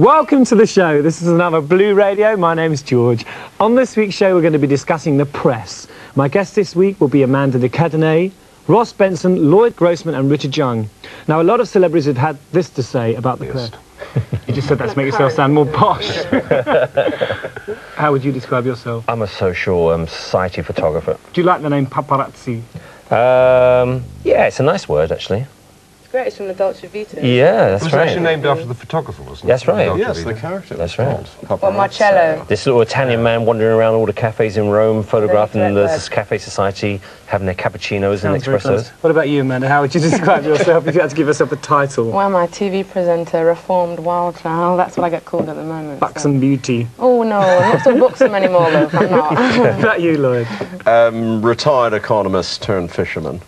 Welcome to the show. This is another Blue Radio. My name is George. On this week's show, we're going to be discussing the press. My guests this week will be Amanda de Cadenet, Ross Benson, Lloyd Grossman and Richard Young. Now, a lot of celebrities have had this to say about the press. You just said that to make yourself sound more posh. How would you describe yourself? I'm a social society photographer. Do you like the name paparazzi? Yeah, it's a nice word, actually. Great, it's from the Dolce Vita. Yeah, that's right. It was actually named after the photographer, wasn't it? That's right. Yes, the character. That's right. Or Marcello. This little Italian man wandering around all the cafes in Rome, photographing the cafe society, having their cappuccinos and espressos. What about you, Amanda? How would you describe yourself if you had to give yourself a title? Well, I'm a TV presenter, reformed wildchild. That's what I get called at the moment. Buxom beauty. Oh, no, I'm not so buxom anymore, though. I'm not. What about you, Lloyd? Retired economist turned fisherman.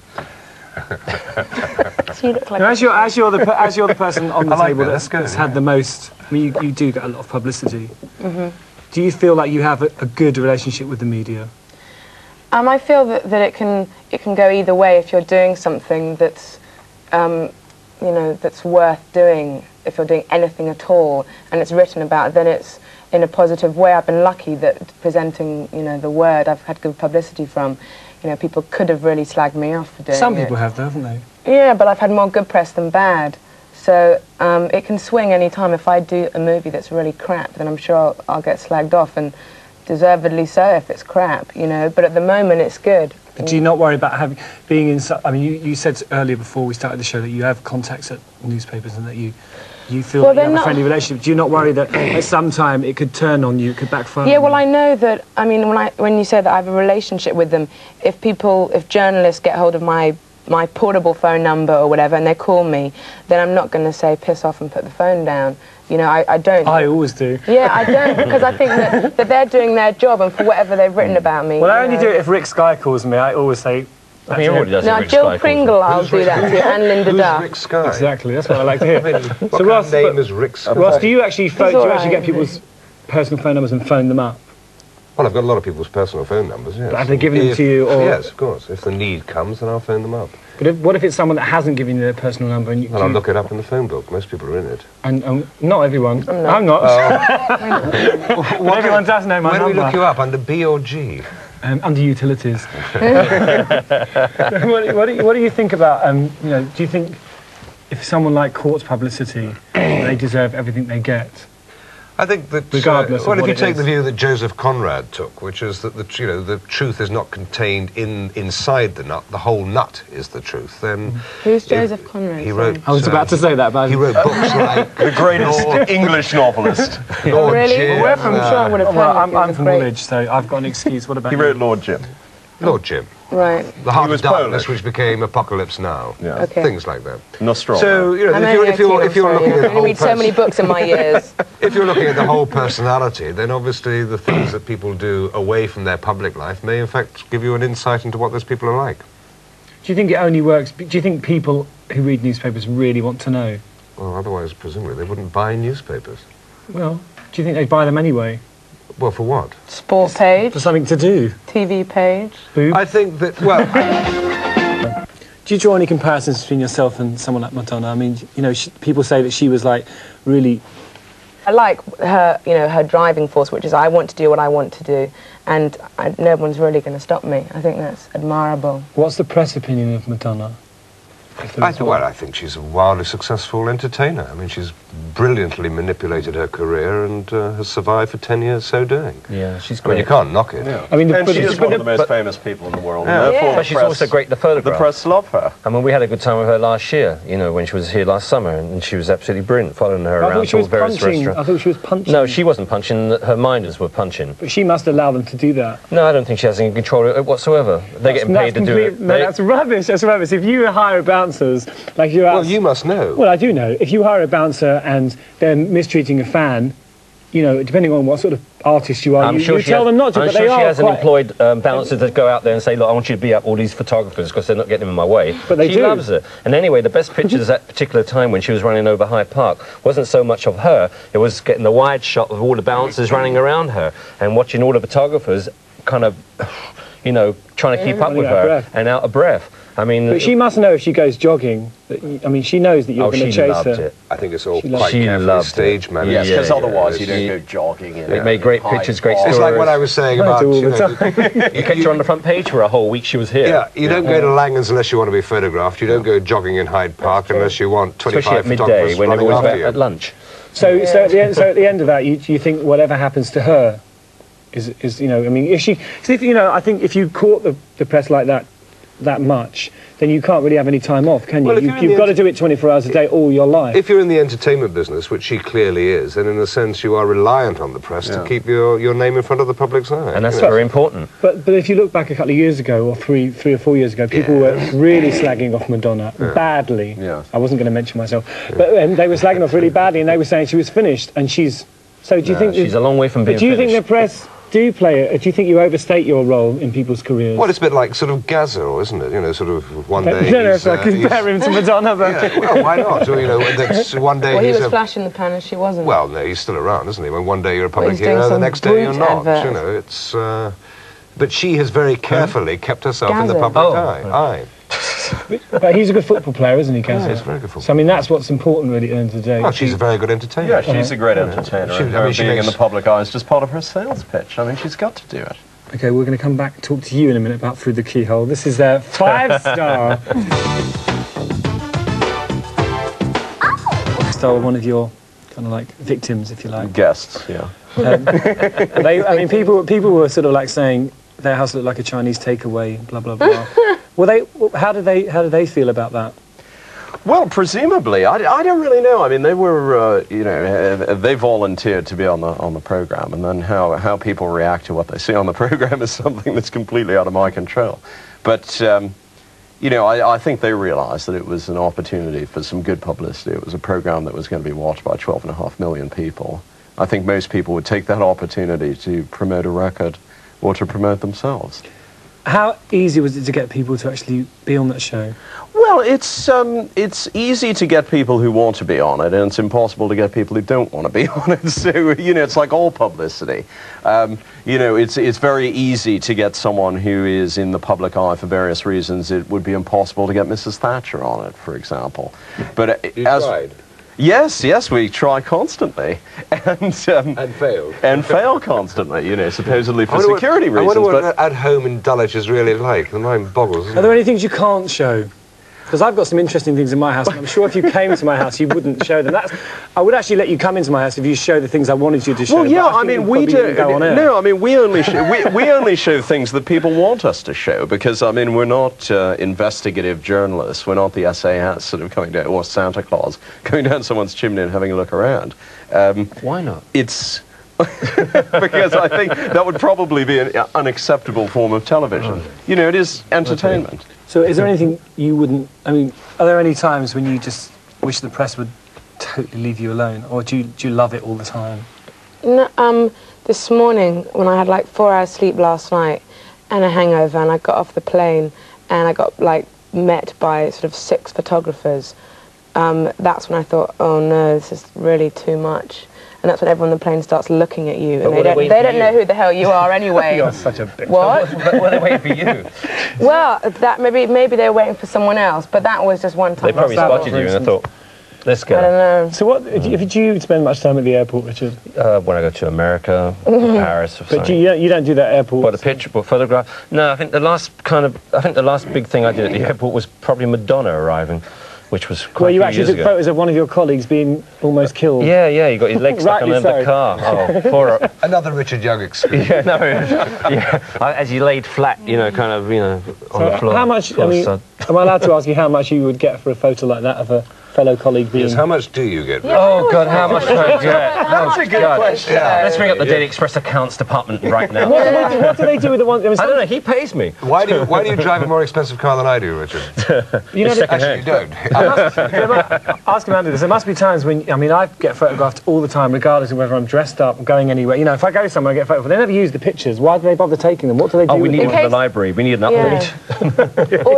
So you look like Now, as you're the person on the table that's had the most, I mean, you do get a lot of publicity. Do you feel like you have a good relationship with the media? I feel that it can go either way if you're doing something that's, you know, that's worth doing. If you're doing anything at all and it's written about, then it's in a positive way. I've been lucky that presenting, you know, the word I've had good publicity from. You know, people could have really slagged me off for doing it. Some people have, though, haven't they? Yeah, but I've had more good press than bad. So it can swing any time. If I do a movie that's really crap, then I'm sure I'll get slagged off, and deservedly so if it's crap, you know. But at the moment, it's good. But do you not worry about being in... I mean, you said earlier before we started the show that you have contacts at newspapers and that you feel like you have a friendly relationship. Do you not worry that at some time it could turn on you, it could backfire? Yeah, well, I know that, I mean, when you say that I have a relationship with them, if journalists get hold of my portable phone number or whatever and they call me, then I'm not going to say piss off and put the phone down. You know, I don't. I always do. Yeah, I don't, because I think that they're doing their job and for whatever they've written about me. Well, I only do it if Rick Sky calls me. I always say... I mean, everybody does it. No, Jill Pringle, I'll do that to you, and Linda Duff. Rick Sky? Exactly, that's what I like to hear. So Ross, name is Rick Sky? Ross, do you actually get people's personal phone numbers and phone them up? Well, I've got a lot of people's personal phone numbers, yes. But have they given them to you, or...? Yes, of course. If the need comes, then I'll phone them up. But what if it's someone that hasn't given you their personal number and you... Well, I'll look it up in the phone book. Most people are in it. And not everyone. I'm not. Everyone does know my number. Where do we look you up? Under B or G? Under utilities. What do you think about, you know, do you think if someone like courts publicity, they deserve everything they get? I think that, regardless of well, if what you it take is. the view that Joseph Conrad took, which is that the truth is not contained inside the nut, the whole nut is the truth, then... Who's Joseph Conrad? He wrote... I was about to say that, but... He wrote books like... The greatest English novelist. Lord really? Jim. Where from? Sure, I would have Well, heard I'm from Woolwich, so I've got an excuse. What about He you? wrote Lord Jim. Lord Jim. Right. The Heart was of Darkness, Polish. which became Apocalypse Now. Yeah. Okay. Things like that. Nostromo. So, you know, if you're looking at the I whole read so many books in my years. if you're looking at the whole personality, then obviously the things that people do away from their public life may in fact give you an insight into what those people are like. Do you think it only works... Do you think people who read newspapers really want to know? Well, otherwise, presumably, they wouldn't buy newspapers. Well, do you think they'd buy them anyway? Well, for what? Sport page, For something to do? TV page. Boob? I think that, well... Do you draw any comparisons between yourself and someone like Madonna? I mean, you know, people say that she was, like, really... I like her, you know, her driving force, which is I want to do what I want to do, and no one's really going to stop me. I think that's admirable. What's the press opinion of Madonna? I think she's a wildly successful entertainer. I mean, she's brilliantly manipulated her career and has survived for 10 years so doing. Yeah, she's I mean, great. you can't knock it. Yeah. I mean, and she is one of the most famous people in the world. Yeah. And therefore, But she's also great, the photograph. The press love her. I mean, we had a good time with her last year, you know, when she was here last summer, and she was absolutely brilliant, following her around to all various restaurants. I thought she was punching. No, she wasn't punching, her minders were punching. But she must allow them to do that. No, I don't think she has any control of it whatsoever. They're getting paid to do it. No, that's rubbish, that's rubbish. If you hire bouncers, like you're out... Well, you must know. Well, I do know. If you hire a bouncer and they're mistreating a fan, you know, depending on what sort of artist you are, you tell them not to, but they are. I'm sure she hasn't employed bouncers that go out there and say, look, I want you to beat up all these photographers because they're not getting in my way. But they do. She loves it. And anyway, the best pictures at that particular time when she was running over Hyde Park wasn't so much of her, it was getting the wide shot of all the bouncers running around her and watching all the photographers kind of, you know, trying to keep up with her and out of breath. I mean... But she must know if she goes jogging, I mean, she knows that you're going to chase her. It. I think it's all She quite carefully staged managed. Yes, because otherwise you don't Yeah. go jogging. It made great pictures, great stories. It's like what I was saying about, all you the know, time. You kept her on the front page for a whole week she was here. yeah, you don't go to Langan's unless you want to be photographed. You don't go jogging in Hyde Park unless you want 25 Especially at midday photographers when running everyone's after you. at lunch. So at the end of that, you think whatever happens to her is you know, I mean, if she, 'cause if, you know, I think if you caught the press like that much, then you can't really have any time off, can you? Well, if you're in You've the got to do it 24 hours a day all your life. If you're in the entertainment business, which she clearly is, then in a sense you are reliant on the press to keep your name in front of the public's eye. And that's you know. very important. But if you look back a couple of years ago, or three or 4 years ago, people were really slagging off Madonna badly. Yeah. I wasn't going to mention myself, but they were slagging off really badly, and they were saying she was finished, and she's. So do you think She's a long way from being do you finished. think the press do play it? Do you think you overstate your role in people's careers? Well, it's a bit like sort of Gazza, isn't it? You know, sort of one day. No, he's, it's like he's- compare him to Madonna. But yeah, well, why not? So, you know, that's one day Well, he he's was a. flash in the pan and she wasn't. Well, no, he's still around, isn't he? When one day you're a public he's doing hero, the some next day you're brute not. advert. You know, it's. But she has very carefully kept herself in the Gazza. public Oh. eye. But he's a good football player, isn't he, Gazza? He's a very good footballer. So I mean, that's what's important really at the end of the day. Well, she's a very good entertainer. Yeah, she's a great entertainer. She- and I her mean, she being in makes- the public eye is just part of her sales pitch. I mean, she's got to do it. Okay, we're going to come back and talk to you in a minute about Through the Keyhole. This is 5-star. Star, one of your kind of like victims, if you like. Guests, yeah. I mean, people were sort of like saying their house looked like a Chinese takeaway, blah blah blah. How did they feel about that? Well, presumably, I don't really know. I mean, they were, you know, they volunteered to be on the program, and then how people react to what they see on the program is something that's completely out of my control. But you know, I think they realized that it was an opportunity for some good publicity. It was a program that was going to be watched by 12.5 million people. I think most people would take that opportunity to promote a record or to promote themselves. How easy was it to get people to actually be on that show? Well, it's easy to get people who want to be on it, and it's impossible to get people who don't want to be on it. So, you know, it's like all publicity. You know, it's very easy to get someone who is in the public eye for various reasons. It would be impossible to get Mrs. Thatcher on it, for example. But You tried. Yes, we try constantly, and failed. and fail constantly. You know, supposedly for I wonder security what, reasons. I wonder but what at-home in Dulwich is really like. The mind boggles. Isn't Are there it? any things you can't show? Because I've got some interesting things in my house, and I'm sure if you came to my house, you wouldn't show them. I would actually let you come into my house if you show the things I wanted you to show. Well, yeah, but I think mean, you we probably do. wouldn't go on air. No, I mean, we only we only show things that people want us to show, because I mean, we're not investigative journalists. We're not the SAS sort of coming down, or Santa Claus coming down someone's chimney and having a look around. Why not? It's because I think that would probably be an unacceptable form of television. You know, it is entertainment. So is there anything you wouldn't... I mean, are there any times when you just wish the press would totally leave you alone? Or do you love it all the time? No, this morning, when I had like 4 hours sleep last night and a hangover, and I got off the plane and I got like met by sort of 6 photographers, that's when I thought, oh no, this is really too much. And that's when everyone on the plane starts looking at you, and they don't know who the hell you are anyway. You're such a bitch. What? Were they waiting for you? Well, that maybe they were waiting for someone else, but that was just one time. They probably I saw. spotted you and I thought, let's I go. don't know. So what... If you spend much time at the airport, Richard? When I go to America, Paris, or But something. you don't do that airport... What, a picture, what photograph? No, I think the last big thing I did at the airport was probably Madonna arriving, which was quite Where a you few actually years took ago. photos of one of your colleagues being almost killed. Yeah, he got his legs stuck Rightly under the so. car. Oh, poor... Another Richard Young experience. Yeah, no, yeah. As he laid flat, you know, kind of, you know, on the floor. How much... I Full of mean, sod. am I allowed to ask you how much you would get for a photo like that of a fellow colleague being... Yes, how much do you get? Oh, God, how much do I get? That's a good question. Let's bring up the Daily Express accounts department right now. What do they do with the one... I mean, I don't know, he pays me. Why do you drive a more expensive car than I do, Richard? you know, Actually, you don't. ask Amanda this. There must be times when... I mean, I get photographed all the time, regardless of whether I'm dressed up or going anywhere. You know, if I go somewhere, I get photographed. They never use the pictures. Why do they bother taking them? What do they do Oh, we with need them? one for the library. We need an upgrade. Yeah.